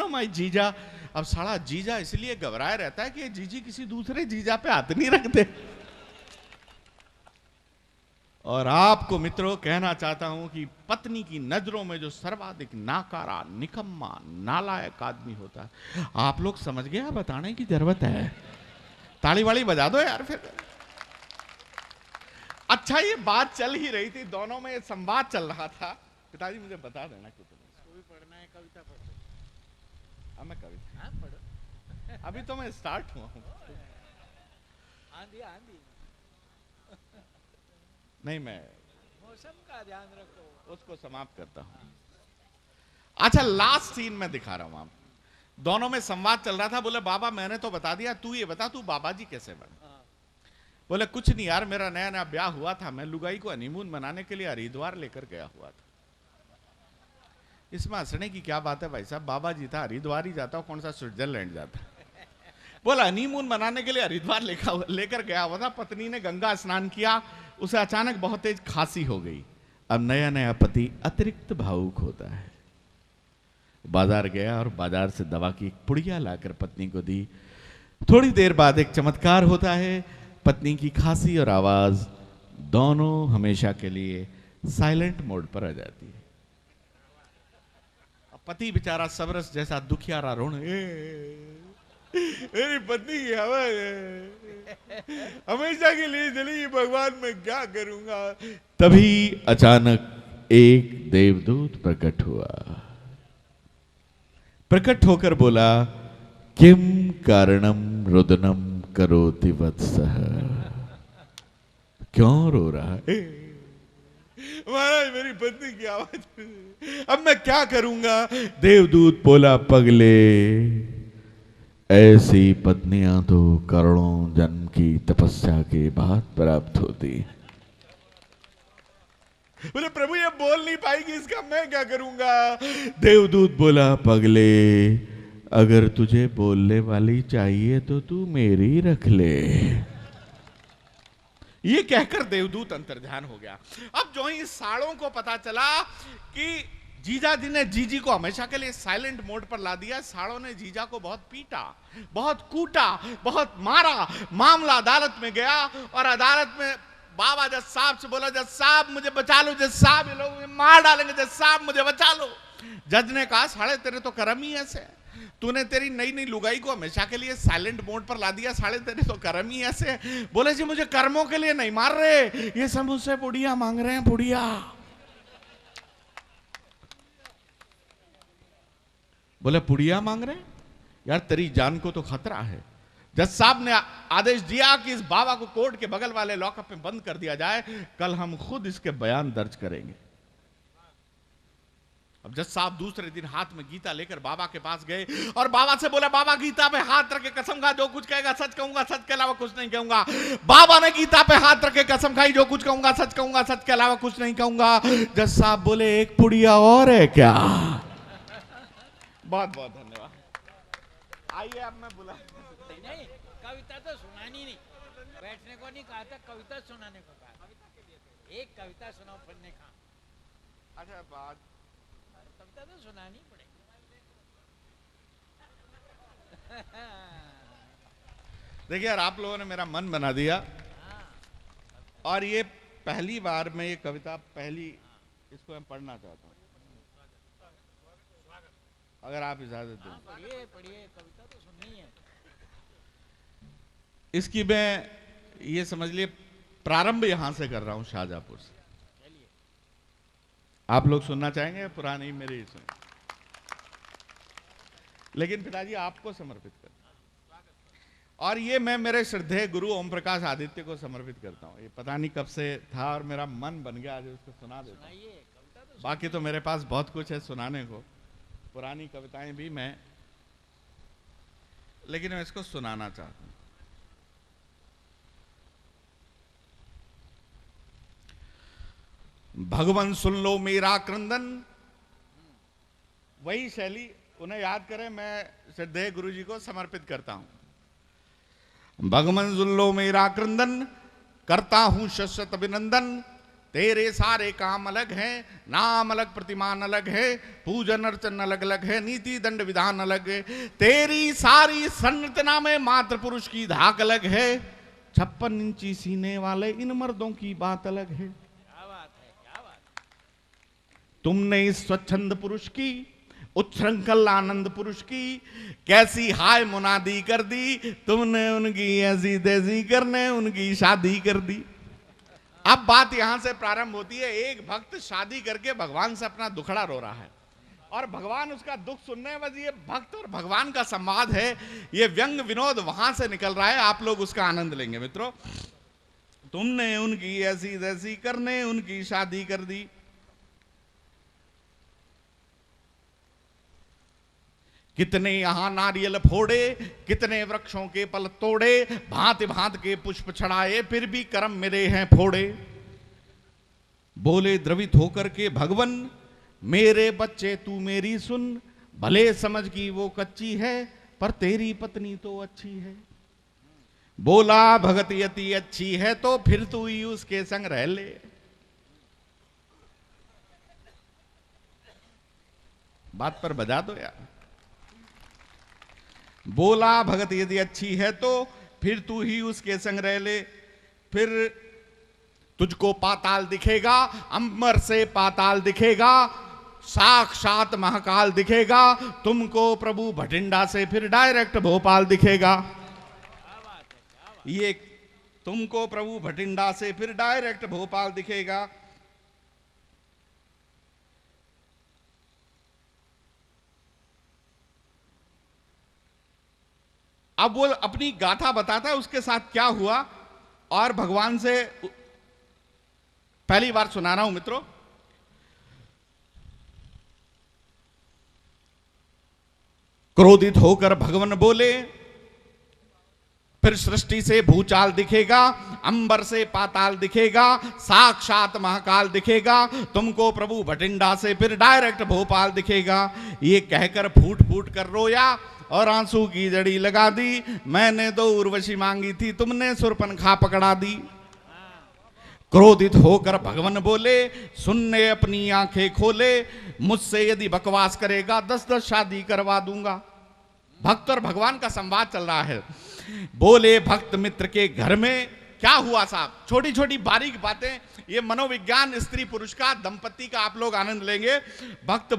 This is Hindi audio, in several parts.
नो माय जीजा। अब साला जीजा इसलिए घबराया रहता है कि जीजी किसी दूसरे जीजा पे हाथ नहीं रखते। और आपको मित्रों कहना चाहता हूं कि पत्नी की नजरों में जो सर्वाधिक नाकारा, निकम्मा, नालायक आदमी होता है, आप लोग समझ गए, बताने की जरूरत है? ताली वाली बजा दो यार फिर। अच्छा, ये बात चल ही रही थी, दोनों में संवाद चल रहा था। पिताजी मुझे बता देना कि तुम्हें भी पढ़ना है, कविता पढ़ो। अब मैं कविता पढ़ो, अभी तो मैं स्टार्ट हुआ हूं। आंधी आंधी नहीं, मैं मौसम का ध्यान रखो, उसको समाप्त करता हूं। अच्छा, लास्ट सीन में दिखा रहा हूं आप। दोनों में संवाद चल रहा था। बोले बाबा मैंने तो बता दिया, तू ये बता तू बाबा जी कैसे बने? बोले कुछ नहीं यार, मेरा नया नया ब्याह हुआ था, मैं लुगाई को हनीमून मनाने के लिए हरिद्वार लेकर गया हुआ था। इसमें हंसने की क्या बात है भाई साहब, बाबा जी था, हरिद्वार ही जाता, कौन सा स्विट्जरलैंड जाता? बोला हनीमून मनाने के लिए हरिद्वार लेकर गया हुआ था, पत्नी ने गंगा स्नान किया, उसे अचानक बहुत तेज खांसी हो गई। अब नया नया पति अतिरिक्त भावुक होता है, बाजार गया और बाजार से दवा की एक पुड़िया लाकर पत्नी को दी। थोड़ी देर बाद एक चमत्कार होता है, पत्नी की खांसी और आवाज दोनों हमेशा के लिए साइलेंट मोड पर आ जाती है। पति बेचारा सबरस जैसा दुखियारा रोने, मेरी पत्नी की आवाज हमेशा के लिए चली गई, भगवान मैं क्या करूंगा। तभी अचानक एक देवदूत प्रकट हुआ। प्रकट होकर बोला, किम कारणम रुदनम करोति वत्सः? क्यों रो रहा है? महाराज मेरी पत्नी की आवाज, अब मैं क्या करूंगा? देवदूत बोला, पगले ऐसी पत्नियां तो करोड़ों जन्म की तपस्या के बाद प्राप्त होती। बोले प्रभु ये बोल नहीं पाएगी, इसका मैं क्या करूंगा? देवदूत बोला, पगले अगर तुझे बोलने वाली चाहिए तो तू मेरी रख ले। ये कहकर देवदूत अंतर्ध्यान हो गया। अब जो ही साड़ों को पता चला कि जीजा जी ने जीजी को हमेशा के लिए साइलेंट मोड पर ला दिया, साड़ों ने जीजा को बहुत पीटा, बहुत कूटा, बहुत मारा। मामला अदालत में गया और अदालत में बाबा जज साहब से बोला, जज साहब मुझे बचा लो, जज साहब ये लोग मार डालेंगे, जज साहब मुझे बचा लो। जज ने कहा, साले तेरे तो कर्म ही ऐसे, तूने तेरी नई नई लुगाई को हमेशा के लिए साइलेंट मोड पर ला दिया, साले तेरे तो कर्म ही ऐसे। बोले जी मुझे कर्मों के लिए नहीं मार रहे, ये सब मुझसे पुड़िया मांग रहे हैं, पुड़िया। बोले पुड़िया मांग रहे हैं? यार तेरी जान को तो खतरा है। जज साहब ने आदेश दिया कि इस बाबा को कोर्ट के बगल वाले लॉकअप में बंद कर दिया जाए, कल हम खुद इसके बयान दर्ज करेंगे। अब जज साहब दूसरे दिन हाथ में गीता लेकर बाबा के पास गए और बाबा से बोला, बाबा गीता पे हाथ रखे कसम खा, जो कुछ कहेगा सच कहूंगा, सच के अलावा कुछ नहीं कहूंगा। बाबा ने गीता पे हाथ रखे कसम खाई, जो कुछ कहूंगा सच कहूंगा, सच के अलावा कुछ नहीं कहूंगा। जज साहब बोले, एक पुड़िया और है क्या? बहुत बहुत धन्यवाद। आइए अब मैं बुला नहीं, कविता तो सुनानी नहीं, बैठने को नहीं कहा था, कविता सुनाने को कहा। एक कविता सुनाओ पढ़ने का। अच्छा बात, कविता तो सुनानी पड़ेगी। देखिए यार, आप लोगों ने मेरा मन बना दिया और ये पहली बार मैं ये कविता इसको मैं पढ़ना चाहता हूँ, अगर आप इजाजत दें। पढ़िए पढ़िए, कविता तो सुननी है। इसकी मैं ये समझ लिए प्रारंभ यहां से कर रहा हूं, शाहजहांपुर से। आप लोग सुनना चाहेंगे? पुरानी मेरी सुन, लेकिन पिताजी आपको समर्पित कर, और ये मैं मेरे श्रद्धेय गुरु ओम प्रकाश आदित्य को समर्पित करता हूँ। ये पता नहीं कब से था और मेरा मन बन गया आज उसको सुना देता हूँ। बाकी तो मेरे पास बहुत कुछ है सुनाने को, पुरानी कविताएं भी मैं, लेकिन मैं इसको सुनाना चाहता हूं। भगवान सुन लो मेरा क्रंदन, वही शैली उन्हें याद करें, मैं श्रद्धेय गुरु जी को समर्पित करता हूं। भगवान सुन लो मेरा क्रंदन, करता हूं शश्वत अभिनंदन, तेरे सारे काम अलग हैं, नाम अलग, प्रतिमान अलग है, पूजन अर्चन अलग अलग है, नीति दंड विधान अलग है। तेरी सारी संरचना में मात्र पुरुष की धाक अलग है। 56 इंची सीने वाले इन मर्दों की बात अलग है। क्या बात है, क्या बात है। तुमने इस स्वच्छंद पुरुष की, उच्छृंखल आनंद पुरुष की कैसी हाय मुनादी कर दी। तुमने उनकी ऐसी तैसी करने उनकी शादी कर दी। अब बात यहां से प्रारंभ होती है। एक भक्त शादी करके भगवान से अपना दुखड़ा रो रहा है और भगवान उसका दुख सुनने बस, ये भक्त और भगवान का संवाद है, ये व्यंग विनोद वहां से निकल रहा है। आप लोग उसका आनंद लेंगे मित्रों। तुमने उनकी ऐसी तैसी करने उनकी शादी कर दी। कितने यहां नारियल फोड़े, कितने वृक्षों के पल तोड़े, भांति भांत के पुष्प छड़ाए, फिर भी कर्म मेरे हैं फोड़े। बोले द्रवित होकर के भगवन, मेरे बच्चे तू मेरी सुन, भले समझ की वो कच्ची है पर तेरी पत्नी तो अच्छी है। बोला भगत यति अच्छी है तो फिर तू ही उसके संग रह ले। बात पर बजा दो यार। बोला भगत यदि अच्छी है तो फिर तू ही उसके संग रह ले। फिर तुझको पाताल दिखेगा, अंबर से पाताल दिखेगा, साक्षात महाकाल दिखेगा। तुमको प्रभु भटिंडा से फिर डायरेक्ट भोपाल दिखेगा। ये तुमको प्रभु भटिंडा से फिर डायरेक्ट भोपाल दिखेगा। अब वो अपनी गाथा बताता है उसके साथ क्या हुआ और भगवान से पहली बार सुना रहा हूं मित्रों। क्रोधित होकर भगवान बोले, फिर सृष्टि से भूचाल दिखेगा, अंबर से पाताल दिखेगा, साक्षात महाकाल दिखेगा। तुमको प्रभु भटिंडा से फिर डायरेक्ट भोपाल दिखेगा। ये कहकर फूट फूट कर रोया और आंसू की जड़ी लगा दी। मैंने तो उर्वशी मांगी थी, तुमने सुरपनखा पकड़ा दी। क्रोधित होकर भगवान बोले, सुनने अपनी आंखें खोले, मुझसे यदि बकवास करेगा 10-10 शादी करवा दूंगा। भक्त और भगवान का संवाद चल रहा है। बोले भक्त मित्र के घर में क्या हुआ साहब, छोटी छोटी बारीक बातें, ये मनोविज्ञान स्त्री पुरुष का, दंपति का आप लोग आनंद लेंगे। भक्त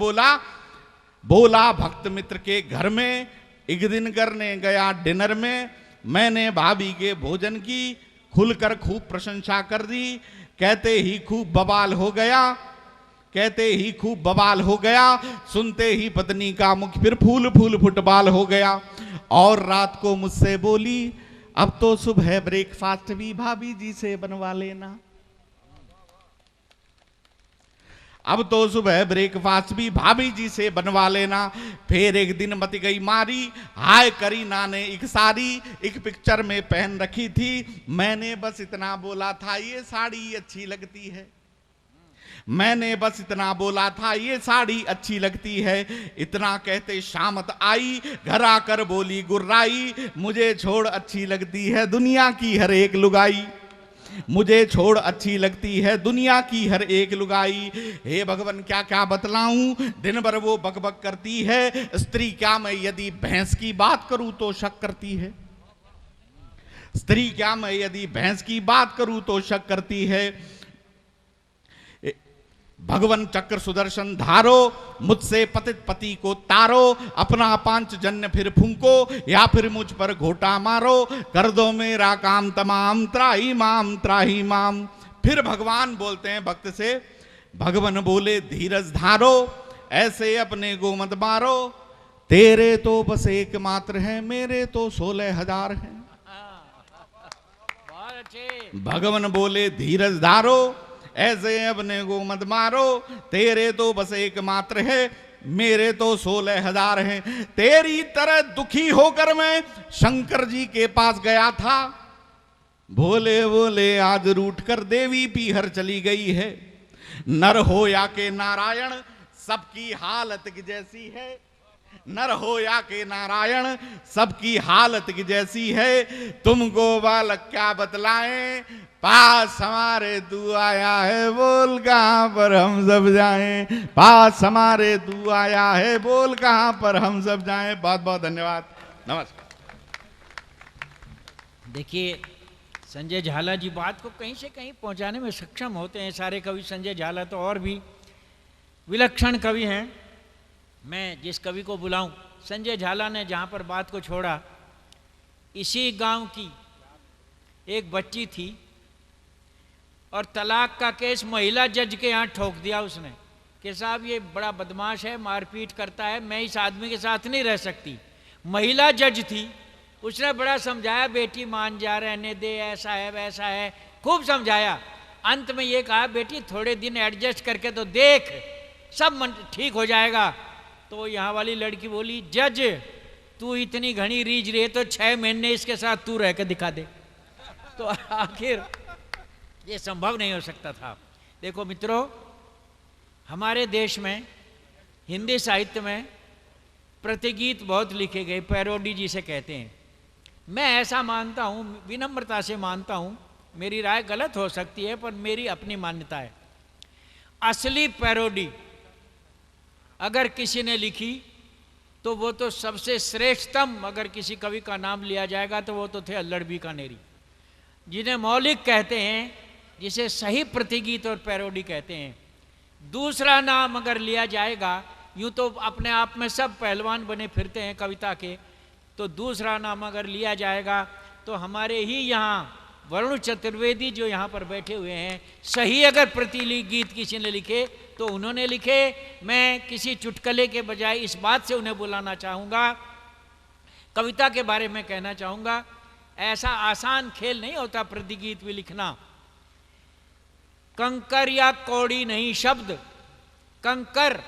बोला भक्त मित्र के घर में एक दिन करने गया डिनर में, मैंने भाभी के भोजन की खुलकर खूब प्रशंसा कर दी। कहते ही खूब बवाल हो गया, सुनते ही पत्नी का मुख फिर फूल फूल फुटबाल हो गया। और रात को मुझसे बोली, अब तो सुबह ब्रेकफास्ट भी भाभी जी से बनवा लेना। अब तो सुबह ब्रेकफास्ट भी भाभी जी से बनवा लेना। फिर एक दिन मत गई मारी, हाय करीना ने एक साड़ी एक पिक्चर में पहन रखी थी। मैंने बस इतना बोला था ये साड़ी अच्छी लगती है। मैंने बस इतना बोला था ये साड़ी अच्छी लगती है। इतना कहते शामत आई, घर आकर बोली गुर्राई, मुझे छोड़ अच्छी लगती है दुनिया की हर एक लुगाई। मुझे छोड़ अच्छी लगती है दुनिया की हर एक लुगाई। हे भगवान क्या क्या बतलाऊं, दिन भर वो बकबक करती है। स्त्री क्या मैं यदि भैंस की बात करूं तो शक करती है। स्त्री क्या मैं यदि भैंस की बात करूं तो शक करती है। भगवन चक्र सुदर्शन धारो, मुझसे पतित पति को तारो। अपना पांचजन्य फिर फूंको या फिर मुझ पर घोटा मारो। कर दो मेरा काम तमाम, त्राही माम। फिर भगवान बोलते हैं भक्त से, भगवान बोले धीरज धारो, ऐसे अपने को मत मारो। तेरे तो बस एक मात्र है, मेरे तो 16,000 हैं। भगवान बोले धीरज धारो, ऐसे अपने को मत मारो। तेरे तो बस एक मात्र है, मेरे तो 16,000 हैं। तेरी तरह दुखी होकर मैं शंकर जी के पास गया था। भोले बोले आज रूठ कर देवी पीहर चली गई है। नर हो या के नारायण, सबकी हालत की जैसी है। नर हो या के नारायण, सबकी हालत की जैसी है। तुमको बालक क्या बतलाएं, पास हमारे तू आया है, बोल कहां पर हम सब जाएं। पास हमारे तू आया है, बोल कहां पर हम सब जाएं। बहुत बहुत धन्यवाद, नमस्कार। देखिए, संजय झाला जी बात को कहीं से कहीं पहुंचाने में सक्षम होते हैं। सारे कवि संजय झाला तो और भी विलक्षण कवि हैं। मैं जिस कवि को बुलाऊं, संजय झाला ने जहां पर बात को छोड़ा, इसी गांव की एक बच्ची थी और तलाक का केस महिला जज के यहाँ ठोक दिया उसने कि साहब ये बड़ा बदमाश है, मारपीट करता है, मैं इस आदमी के साथ नहीं रह सकती। महिला जज थी, उसने बड़ा समझाया, बेटी मान जा, रहने दे, ऐसा है वैसा है, खूब समझाया। अंत में ये कहा, बेटी थोड़े दिन एडजस्ट करके तो देख, सब मन ठीक हो जाएगा। तो यहाँ वाली लड़की बोली, जज तू इतनी घनी रीझ रही है तो 6 महीने इसके साथ तू रह के दिखा दे। तो आखिर ये संभव नहीं हो सकता था। देखो मित्रों, हमारे देश में हिंदी साहित्य में प्रतिगीत बहुत लिखे गए, पैरोडी जिसे कहते हैं। मैं ऐसा मानता हूँ, विनम्रता से मानता हूँ, मेरी राय गलत हो सकती है पर मेरी अपनी मान्यता है। असली पैरोडी अगर किसी ने लिखी तो वो तो सबसे श्रेष्ठतम, अगर किसी कवि का नाम लिया जाएगा तो वो तो थे अल्लड़ बीकानेरी, जिन्हें मौलिक कहते हैं, जिसे सही प्रतिगीत और पैरोडी कहते हैं। दूसरा नाम अगर लिया जाएगा, यूँ तो अपने आप में सब पहलवान बने फिरते हैं कविता के, तो दूसरा नाम अगर लिया जाएगा तो हमारे ही यहाँ वरुण चतुर्वेदी जो यहाँ पर बैठे हुए हैं, सही अगर प्रतिगीत किसी ने लिखे तो उन्होंने लिखे। मैं किसी चुटकुले के बजाय इस बात से उन्हें बुलाना चाहूँगा, कविता के बारे में कहना चाहूँगा, ऐसा आसान खेल नहीं होता प्रतिगीत भी लिखना। कंकर या कौड़ी नहीं शब्द, कंकर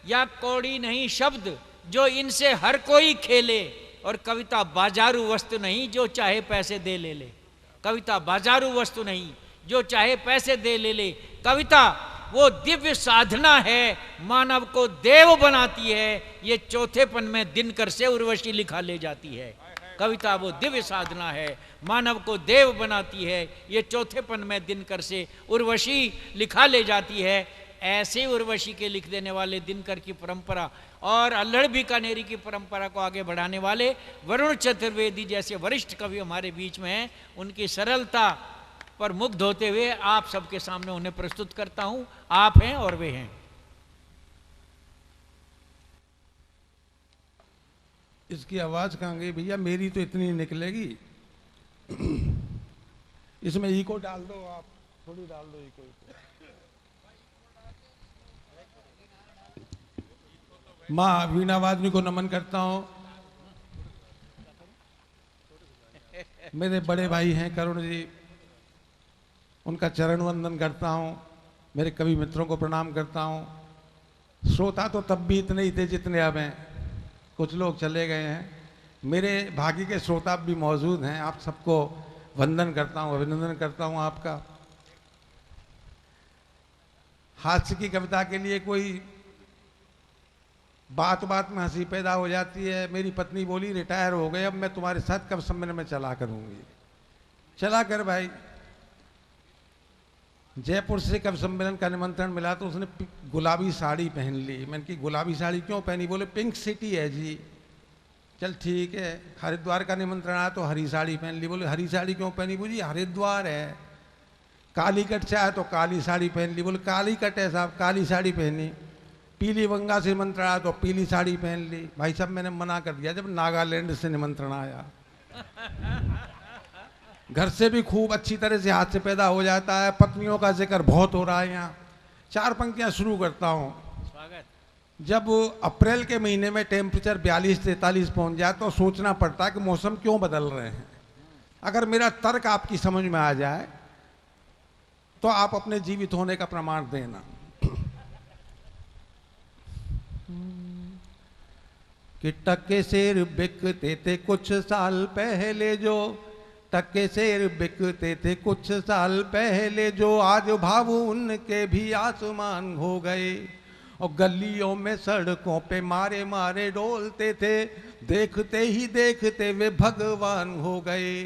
या कौड़ी नहीं शब्द, जो इनसे हर कोई खेले। और कविता बाजारू वस्तु नहीं, जो चाहे पैसे दे ले ले। कविता बाजारू वस्तु नहीं, जो चाहे पैसे दे ले ले। कविता वो दिव्य साधना है, मानव को देव बनाती है। ये चौथेपन में दिनकर से उर्वशी लिखा ले जाती है। कविता वो दिव्य साधना है, मानव को देव बनाती है। ये चौथेपन में दिनकर से उर्वशी लिखा ले जाती है। ऐसे उर्वशी के लिख देने वाले दिनकर की परंपरा और अल्लड़ बीकानेरी की परंपरा को आगे बढ़ाने वाले वरुण चतुर्वेदी जैसे वरिष्ठ कवि हमारे बीच में हैं। उनकी सरलता पर मुग्ध होते हुए आप सबके सामने उन्हें प्रस्तुत करता हूं। आप हैं और वे हैं। इसकी आवाज कहाँ गई भैया? मेरी तो इतनी निकलेगी। इसमें इको डाल दो, आप थोड़ी डाल दो इको। माँ वीणा वादनी को नमन करता हूँ। मेरे बड़े भाई हैं करुण जी, उनका चरण वंदन करता हूँ। मेरे कवि मित्रों को प्रणाम करता हूँ। श्रोता तो तब भी इतने ही थे जितने अब हैं, कुछ लोग चले गए हैं। मेरे भाग्य के श्रोता भी मौजूद हैं। आप सबको वंदन करता हूँ, अभिनंदन करता हूँ आपका। हास्य की कविता के लिए कोई बात बात में हंसी पैदा हो जाती है। मेरी पत्नी बोली रिटायर हो गए, अब मैं तुम्हारे साथ कब सम्मेलन में चला करूंगी। चला कर भाई। जयपुर से कब सम्मेलन का निमंत्रण मिला तो उसने गुलाबी साड़ी पहन ली। मैंने की गुलाबी साड़ी क्यों पहनी? बोले पिंक सिटी है जी। चल ठीक है। हरिद्वार का निमंत्रण आया तो हरी साड़ी पहन ली। बोले हरी साड़ी क्यों पहनी? बोली हरिद्वार है। कालीकट से आया तो काली साड़ी पहन ली। बोले कालीकट है साहब, काली साड़ी पहनी। पीली बंगा से निमंत्रण आया तो पीली साड़ी पहन ली। भाई साहब मैंने मना कर दिया। जब नागालैंड से निमंत्रण आया, घर से भी खूब अच्छी तरह से हाथ से पैदा हो जाता है। पत्नियों का जिक्र बहुत हो रहा है यहाँ। 4 पंक्तियां शुरू करता हूँ। जब अप्रैल के महीने में टेम्परेचर 42-43 पहुंच जाए तो सोचना पड़ता है कि मौसम क्यों बदल रहे हैं। अगर मेरा तर्क आपकी समझ में आ जाए तो आप अपने जीवित होने का प्रमाण देना। कि टक्के शेर बिकते थे कुछ साल पहले, जो टक्के शेर बिकते थे कुछ साल पहले, जो आज भाव उनके भी आसमान हो गए। और गलियों में सड़कों पे मारे मारे डोलते थे, देखते ही देखते वे भगवान हो गए।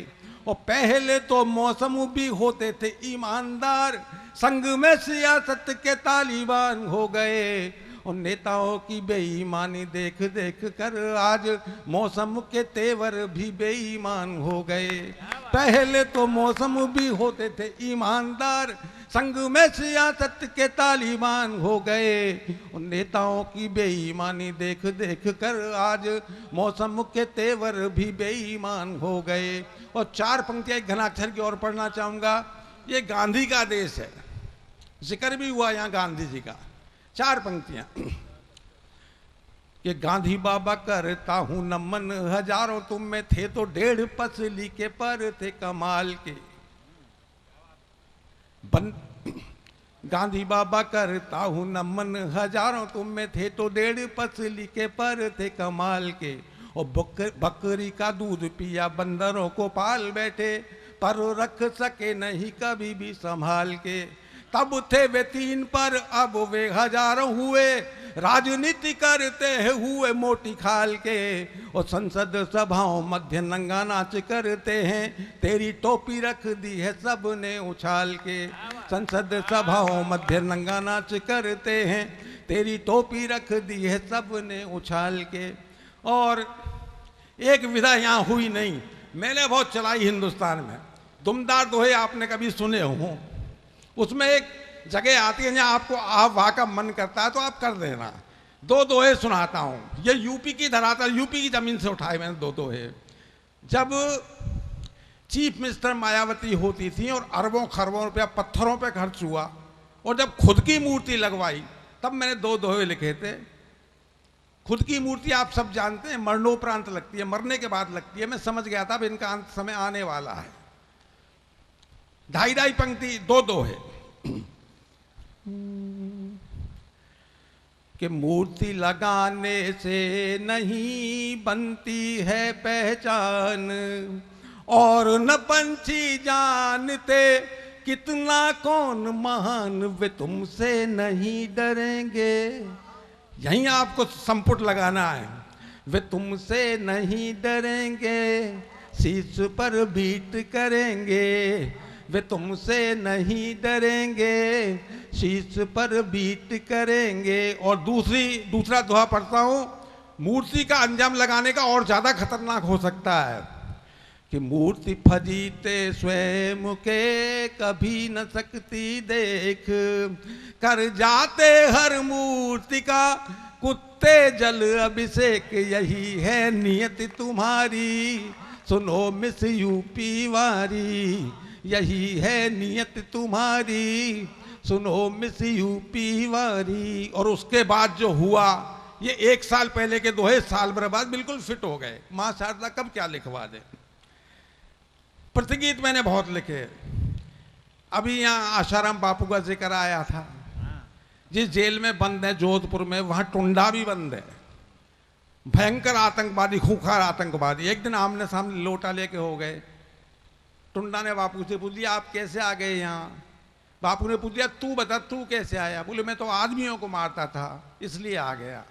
और पहले तो मौसम भी होते थे ईमानदार, संग में सियासत के तालिबान हो गए। और नेताओं की बेईमानी देख देख कर आज मौसम के तेवर भी बेईमान हो गए। पहले तो मौसम भी होते थे ईमानदार, संग में सियासत के तालिबान हो गए। और नेताओं की बेईमानी देख देख कर आज मौसम के तेवर भी बेईमान हो गए। और 4 पंक्तियां एक घनाक्षर की ओर पढ़ना चाहूंगा। ये गांधी का देश है, जिक्र भी हुआ यहाँ गांधी जी का। 4 पंक्तियां कि गांधी बाबा करता हूं नमन, हजारों तुम में थे तो 1.5 पसली के पर थे कमाल के। गांधी बाबा करता हूं नमन, हजारों तुम में थे तो 1.5 पसली के पर थे कमाल के। और बकरी का दूध पिया बंदरों को पाल बैठे, पर रख सके नहीं कभी भी संभाल के। तब थे वे 3 पर अब वे हजारों हुए, राजनीति करते हुए मोटी खाल के। और संसद सभाओं मध्य नंगा नाच करते हैं, तेरी टोपी रख दी है सबने उछाल के। संसद सभाओं मध्य नंगा नाच करते हैं, तेरी टोपी रख दी है सबने उछाल के। और एक विधा यहाँ हुई नहीं, मैंने बहुत चलाई हिंदुस्तान में। दुमदार दोहे आपने कभी सुने हो, उसमें एक जगह आती है जहाँ आपको आप वहाँ का मन करता है तो आप कर देना। 2 दोहे सुनाता हूँ। ये यूपी की धरातल, यूपी की जमीन से उठाए मैंने 2 दोहे। जब चीफ मिनिस्टर मायावती होती थी और अरबों खरबों रुपया पत्थरों पे खर्च हुआ, और जब खुद की मूर्ति लगवाई तब मैंने 2 दोहे लिखे थे। खुद की मूर्ति आप सब जानते हैं मरणोपरांत लगती है, मरने के बाद लगती है। मैं समझ गया था अब इनका अंत समय आने वाला है। 2.5 पंक्ति 2 दोहे कि मूर्ति लगाने से नहीं बनती है पहचान, और न पंछी जानते कितना कौन महान, वे तुमसे नहीं डरेंगे। यहीं आपको संपुट लगाना है। वे तुमसे नहीं डरेंगे, शीश पर बीट करेंगे। वे तुमसे नहीं डरेंगे, शीश पर बीट करेंगे। और दूसरा दोहा पढ़ता हूं, मूर्ति का अंजाम लगाने का और ज्यादा खतरनाक हो सकता है कि मूर्ति फजीते स्वयं के कभी न सकती देख, कर जाते हर मूर्ति का कुत्ते जल अभिषेक। यही है नियति तुम्हारी, सुनो मिस यूपी वारी। यही है नियत तुम्हारी, सुनो मिस यूपी वारी। और उसके बाद जो हुआ, ये 1 साल पहले के दोहे साल भर बाद बिल्कुल फिट हो गए। मां शारदा कब क्या लिखवा दे। प्रतिगीत मैंने बहुत लिखे। अभी यहाँ आशाराम बापू का जिक्र आया था, जिस जेल में बंद है जोधपुर में, वहां टुंडा भी बंद है। भयंकर आतंकवादी, खूंखार आतंकवादी। एक दिन आमने सामने लोटा लेके हो गए। टुंडा ने बापू से पूछ लिया, आप कैसे आ गए यहाँ? बापू ने पूछ लिया, तू बता तू कैसे आया? बोले मैं तो आदमियों को मारता था इसलिए आ गया।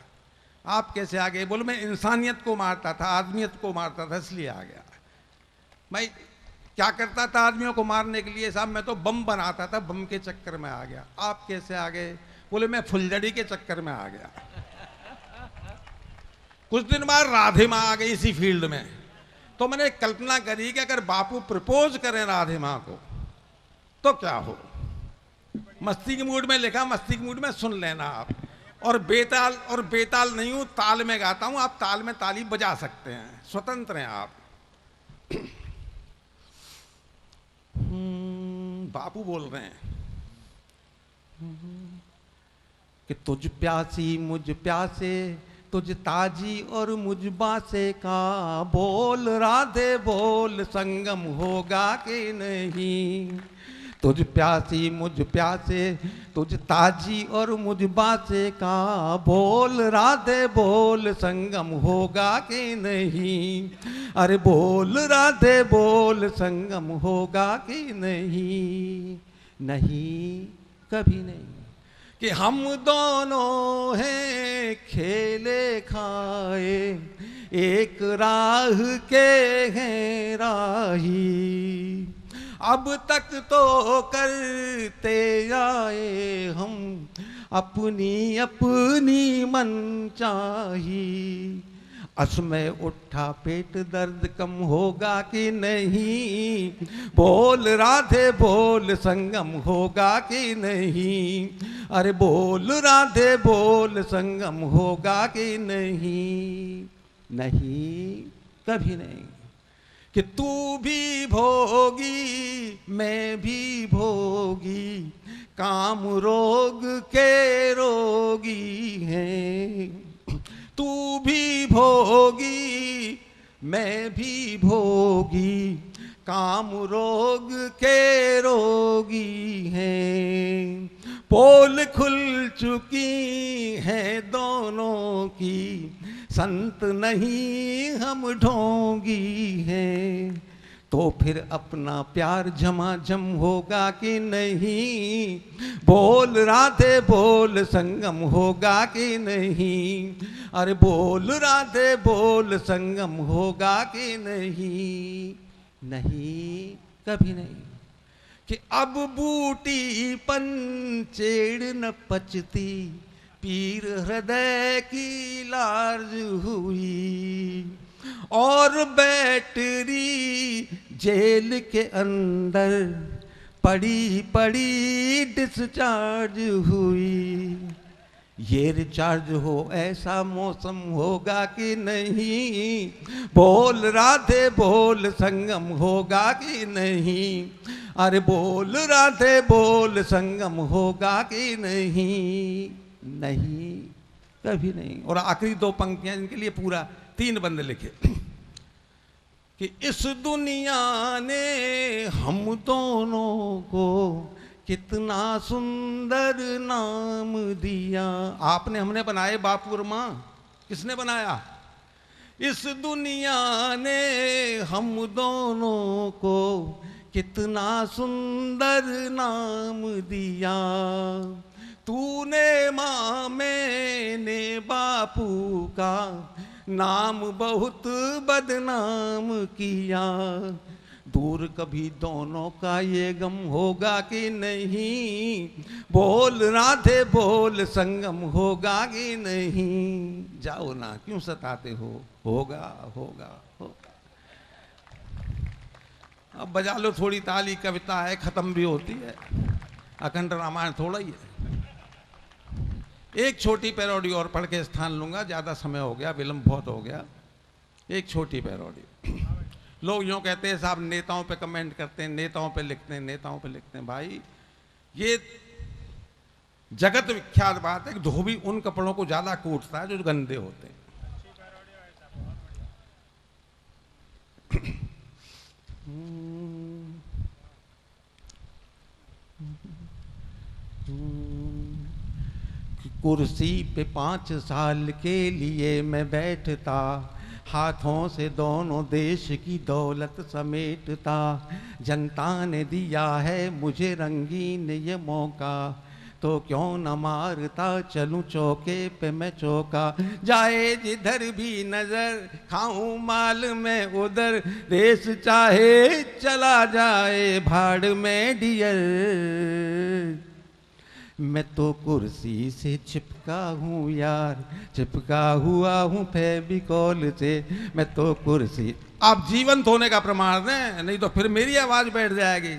आप कैसे आ गए? बोले मैं इंसानियत को मारता था, आदमियत को मारता था इसलिए आ गया। मैं क्या करता था आदमियों को मारने के लिए? साहब मैं तो बम बनाता था, बम के चक्कर में आ गया। आप कैसे आ गए? बोले मैं फुलझड़ी के चक्कर में आ गया। कुछ दिन बाद राधे माँ आ गई इसी फील्ड में। तो मैंने कल्पना करी कि अगर बापू प्रपोज करें राधे माँ को तो क्या हो। मस्ती के मूड में लिखा, मस्ती के मूड में सुन लेना आप। और बेताल नहीं हूं, ताल में गाता हूं। आप ताल में ताली बजा सकते हैं, स्वतंत्र हैं आप। बापू बोल रहे हैं कि तुझ प्यासी मुझ प्यासे, तुझ ताजी और मुझ बासे का, बोल राधे बोल संगम होगा कि नहीं। तुझ प्यासी मुझ प्यासे, तुझ ताजी और मुझ बासे का, बोल राधे बोल संगम होगा कि नहीं। अरे बोल राधे बोल संगम होगा कि नहीं। नहीं कभी नहीं। कि हम दोनों हैं खेले खाए, एक राह के हैं राही। अब तक तो करते आए हम अपनी अपनी मनचाही। असमय उठा पेट दर्द कम होगा कि नहीं, बोल राधे बोल संगम होगा कि नहीं। अरे बोल राधे बोल संगम होगा कि नहीं। नहीं, कभी नहीं। कि तू भी भोगी मैं भी भोगी, काम रोग के रोगी हैं। तू भी भोगी मैं भी भोगी, काम रोग के रोगी हैं। पोल खुल चुकी है दोनों की, संत नहीं हम ढोंगी हैं। तो फिर अपना प्यार झमाझम होगा कि नहीं, बोल राधे बोल संगम होगा कि नहीं। अरे बोल राधे बोल संगम होगा कि नहीं। नहीं, कभी नहीं। कि अब बूटी पंचेड़ न पचती, पीर हृदय की लाज हुई। और बैटरी जेल के अंदर पड़ी पड़ी डिस्चार्ज हुई। ये रिचार्ज हो ऐसा मौसम होगा कि नहीं, बोल राधे बोल संगम होगा कि नहीं। अरे बोल राधे बोल संगम होगा कि नहीं। नहीं, कभी नहीं। और आखिरी दो पंक्तियां इनके लिए पूरा 3 बंद लिखे। कि इस दुनिया ने हम दोनों को कितना सुंदर नाम दिया। आपने हमने बनाए बापू और माँ, किसने बनाया? इस दुनिया ने हम दोनों को कितना सुंदर नाम दिया। तूने माँ मैंने बापू का नाम बहुत बदनाम किया। दूर कभी दोनों का ये गम होगा कि नहीं, बोल राधे बोल संगम होगा कि नहीं। जाओ ना, क्यों सताते हो? होगा होगा होगा। अब बजा लो थोड़ी ताली, कविता है, खत्म भी होती है। अखंड रामायण थोड़ा ही है। एक छोटी पैरोडी और पढ़ के स्थान लूंगा, ज़्यादा समय हो गया, विलंब बहुत हो गया। एक छोटी पैरोडी। लोग यूँ कहते हैं साहब नेताओं पे कमेंट करते हैं, नेताओं पे लिखते हैं, नेताओं पे लिखते हैं। भाई ये जगत विख्यात बात है कि धोबी उन कपड़ों को ज़्यादा कूटता है जो गंदे होते हैं। कुर्सी पे 5 साल के लिए मैं बैठता, हाथों से दोनों देश की दौलत समेटता। जनता ने दिया है मुझे रंगीन ये मौका, तो क्यों न मारता चलूं चौके पे मैं चौका। जाए जिधर भी नजर खाऊं माल में उधर, देश चाहे चला जाए भाड़ में डियर। मैं तो कुर्सी से चिपका हूँ यार, चिपका हुआ हूँ फेविकोल से। मैं तो कुर्सी, आप जीवंत होने का प्रमाण दें, नहीं तो फिर मेरी आवाज बैठ जाएगी।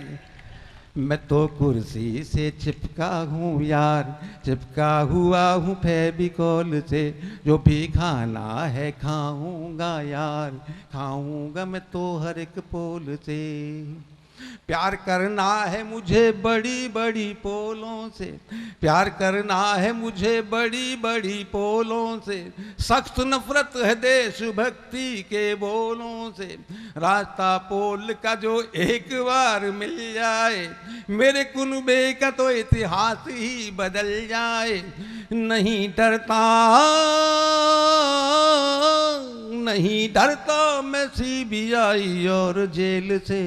मैं तो कुर्सी से चिपका हूँ यार, चिपका हुआ हूँ फेविकोल से। जो भी खाना है खाऊंगा यार, खाऊंगा मैं तो हर एक पोल से। प्यार करना है मुझे बड़ी बड़ी पोलों से, प्यार करना है मुझे बड़ी बड़ी पोलों से। सख्त नफरत है देशभक्ति के बोलों से। रास्ता पोल का जो एक बार मिल जाए, मेरे कुनबे का तो इतिहास ही बदल जाए। नहीं डरता नहीं डरता मैं CBI और जेल से।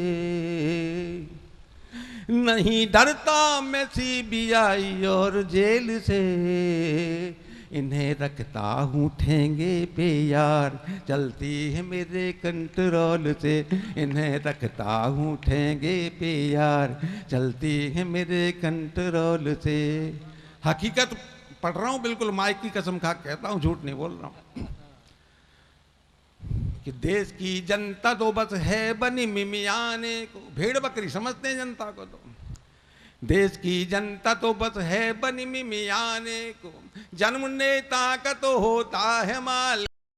नहीं डरता मैं सीबीआई और जेल से, इन्हें रखता हूँ ठेंगे पे यार, चलती है मेरे कंट्रोल से, इन्हें रखता हूँ ठेंगे पे यार, चलती है मेरे कंट्रोल से। हकीकत पढ़ रहा हूँ, बिल्कुल माइक की कसम खा कहता हूँ, झूठ नहीं बोल रहा हूँ, कि देश की जनता तो बस है बनी मिमियाने को, भेड़ बकरी समझते हैं जनता को, तो देश की जनता तो बस है बनी मिमियाने को, जन्म नेता का तो होता है माल।